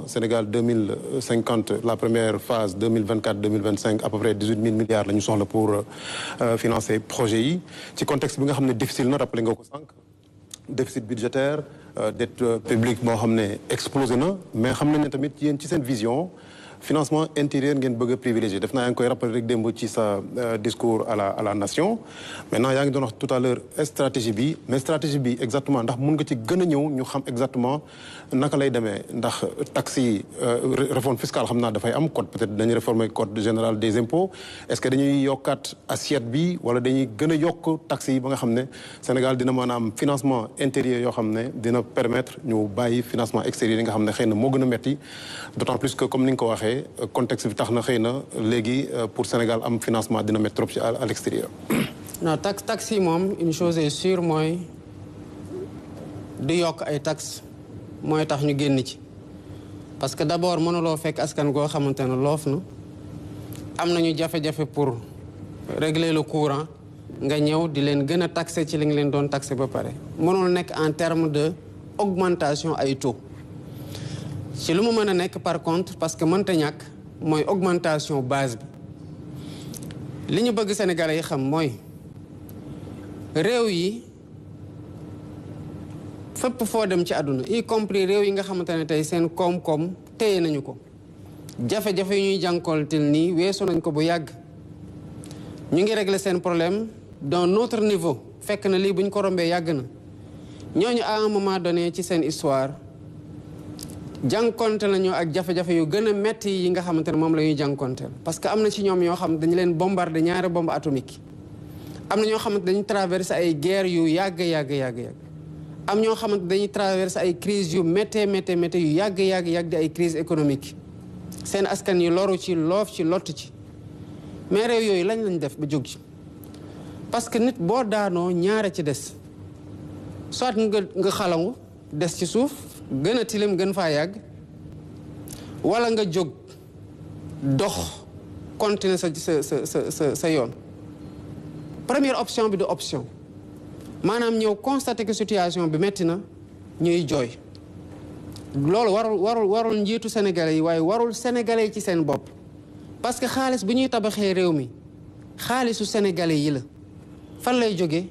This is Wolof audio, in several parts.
Sénégal 2050 la première phase 2024-2025 à peu près 18 000 milliards la ñu soxla pour financer projet yi ci contexte bi nga xam ne difficile na rappelé nga ko sànq déficit budgétaire dette publique moo xam ne explosé na mais xam nañ ne tamit yéen ci seen vision financement intérieur ngeen bëgg a privilégié def naa yaa ngi koy rappelé rek démb ci sa discours à la nation maintenant yaa ngi doon wax tout à l'heure stratégie bi mais stratégie bi exactement ndax mun nga ci gën a ñëw ñu xam exactement naka lay demee ndax taxes yi réforme fiscale xam naa dafay am code peut-être dañuy réformer code général des impôts est-ce que dañuy yokkaat assiette bi wala dañuy gën a yokk taxes yi ba nga xam ne Sénégal dina mën a am financement intérieur yoo xam ne dina permettre ñu bàyyi financement extérieur yi nga xam ne xëy na moo gën a metti d'autant plus que comme ni nga ko waxee contexte bi tax na xëy na léegi pour Sénégal am financement dina mettre trop ci à l'extérieur. non taxe yi moom une chose est sûre mooy di yokk ay taxes mooy tax ñu génn ci parce que d'abord mënuloo fekk askan goo xamante ne loof na am nañu jafe-jafe pour régler le courant nga ñëw di leen gën a taxé ci li nga leen doon taxé ba pare mënul nekk en terme de augmentation ay taux. ci lu mu mën a nekk par contre parce que mënta ñàkk mooy augmentation base bi li ñu bëgg Sénégalais yi xam mooy réew yi fépp foo dem ci àdduna y compris réew yi nga xamante ne tey seen koom-koom téye nañu ko jafe-jafe yu ñuy jànkoontel nii weesu nañ ko bu yàgg ñu ngi régler seen problème d'un autre niveau fekk na lii bu ñu ko rombee yàgg na ñooñu à un moment donné ci seen histoire jànkonte nañu ak jafe-jafe yu gën a metti yi nga xamante ne moom la ñuy jànkonteel parce que am na ci ñoom yoo xam dañu leen bombardé ñaari bombe atomique am na ñoo xamante dañuy traversé ay guerre yu yàgg am ñoo xamante dañuy traversé ay crise yu méttee yu yàgg di ay crise économique seen askan yi loru ci loof ci lott ci mais réew yooyu lañ def ba jóg ci parce que nit boo daanoo ñaare ci des soit nga xalangu des ci suuf gën a tilim gën faa yàgg wala nga jóg dox continuer sa yoon première option bi du option maanaam ñëw constater que situation bi metti na ñuy jooy loolu warul njiitu sénégalais yi waaye warul sénégalais yi ci seen bopp parce que xaalis bu ñuy tabaxee réew mi xaalisu sénégalais yi la fan lay jóge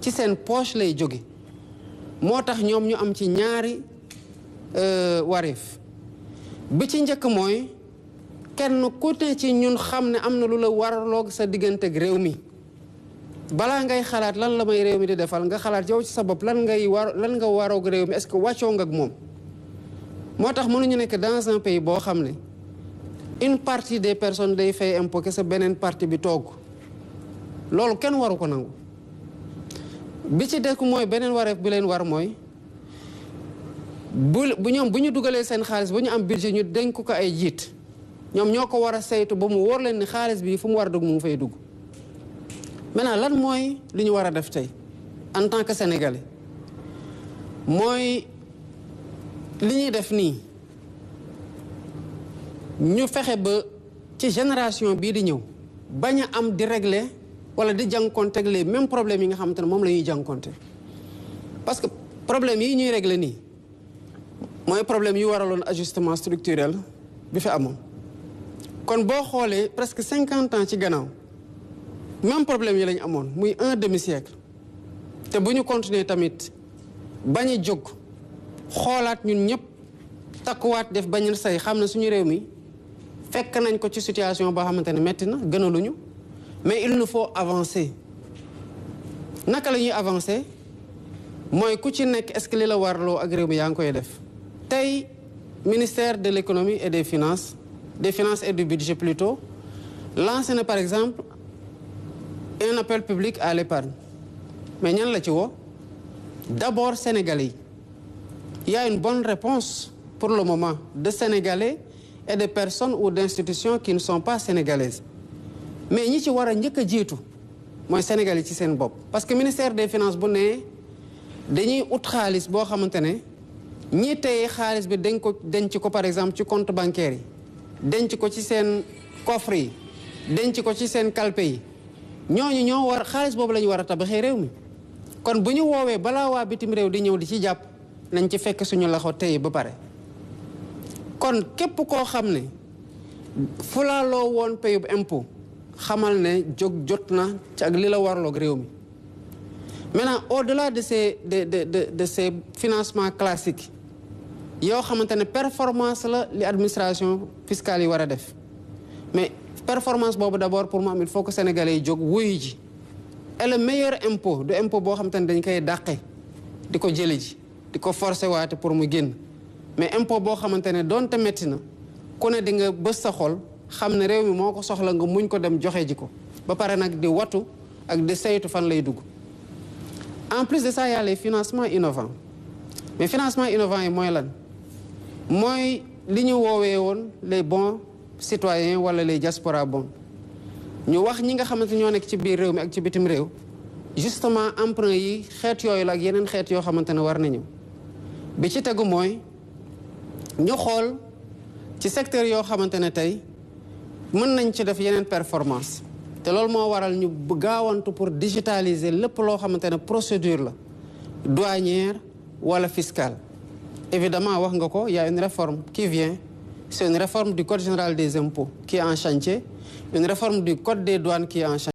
ci seen poche lay jóge moo tax ñoom ñu am ci ñaari wareef bi ci njëkk mooy kenn ku ne ci ñun xam ne am na lu la waraloog sa diggante ak réew mi balaa ngay xalaat lan la may réew mi di defal nga xalaat yow ci sa bopp lan nga waroog réew mi est-ce que wàccoo nga ak moom moo tax mënuñu nekk dans un pays boo xam ne une partie des personnes day fay impôt que sa beneen partie bi toog loolu kenn waru ko nangu bi ci dekk mooy beneen wareef bi leen war mooy bu ñoom bu ñu dugalee seen xaalis bu ñu am budget ñu dénk ko ay jiit ñoom ñoo ko war a saytu ba mu wóor leen ni xaalis bi fu mu war a dugg mu ngi fay dugg maintenant lan mooy li ñu war a def tey en tant que sénégalais mooy li ñuy def nii ñu fexe ba ci génération bii di ñëw bañ a am di régler wala di jànkonteeg les mêmes problèmes yi nga xamante ne moom la ñuy jànkonte parce que problème yi ñuy régler nii mooy problème yu waraloon ajustement structurel bi fi amoon kon boo xoolee presque 50 ans ci gannaaw même problème yi lañ amoon muy un demi-siècle te bu ñu continuer tamit bañ a jóg xoolaat ñun ñëpp takkuwaat def bañ a say xam ne suñu réew mi fekk nañ ko ci situation boo xamante ne metti na gënaluñu mais il nous faut avancer naka la ñuy avancer mooy ku ci nekk est-ce que li la warloo ak réew mi yaa ngi koy def tey ministère de l'économie et des finances et du budget plutôt lancé na par exemple un appel public à l'épargne mais ñan la ci woo d'abord sénégalais yi il y a une bonne réponse pour le moment de sénégalais et de personnes ou d'institutions qui ne sont pas sénégalaises mais ñi ci war a njëkk a jiitu mooy sénégalais ci seen bopp parce que ministère des finances bu ne dañuy ut xaalis boo xamante ne ñi téye xaalis bi denc ko par exemple ci compte bancaire yi denc ko ci seen coffre yi denc ko ci seen calpe yi ñooñu ñoo war xaalis boobu la ñu war a tabaxee réew mi kon bu ñu woowee balaa waa bitim réew di ñëw di ci jàpp nañ ci fekk suñu loxo téye ba pare kon képp koo xam ne fulaaloo woon payub impôt xamal ne jóg jot na ci ak li la warloog réew mi. Maintenant au-delà de ces financements classiques yoo xamante ne performance la li administration fiscale yi war a def mais performance boobu d'abord pour mu am il faut que sénégalais yi jóg wuyu ji. Et le meilleur impôt du impôt boo xamante ne dañ koy dàqe di ko jële ji di ko forcé waate pour mu génn mais impôt boo xamante ne doonte métti na ku ne di nga bës sa xol xam ne réew mi moo ko soxla nga muñ ko dem joxe ji ko ba pare nag di watu ak di saytu fan lay dugg. En plus de ça, il y a les financements innovants mais financement innovant yi mooy lan mooy li ñu woowee woon les bons citoyens wala les diaspora bons. ñu wax ñi nga xamante ñoo nekk ci biir réew mi ak ci bitim réew justement emprunt yi xeet yooyu la ak yeneen xeet yoo xamante ne war nañu bi ci tegu mooy ñu xool ci secteur yoo xamante ne tey mën nañ ci def yeneen performance te loolu moo waral ñu gaawantu pour digitaliser lépp loo xamante ne procédure la douanière wala fiscale. Évidemment wax nga ko il y a une réforme qui vient, c'est une réforme du code général des impôts qui est en chantier, une réforme du code des douanes qui est en chantier.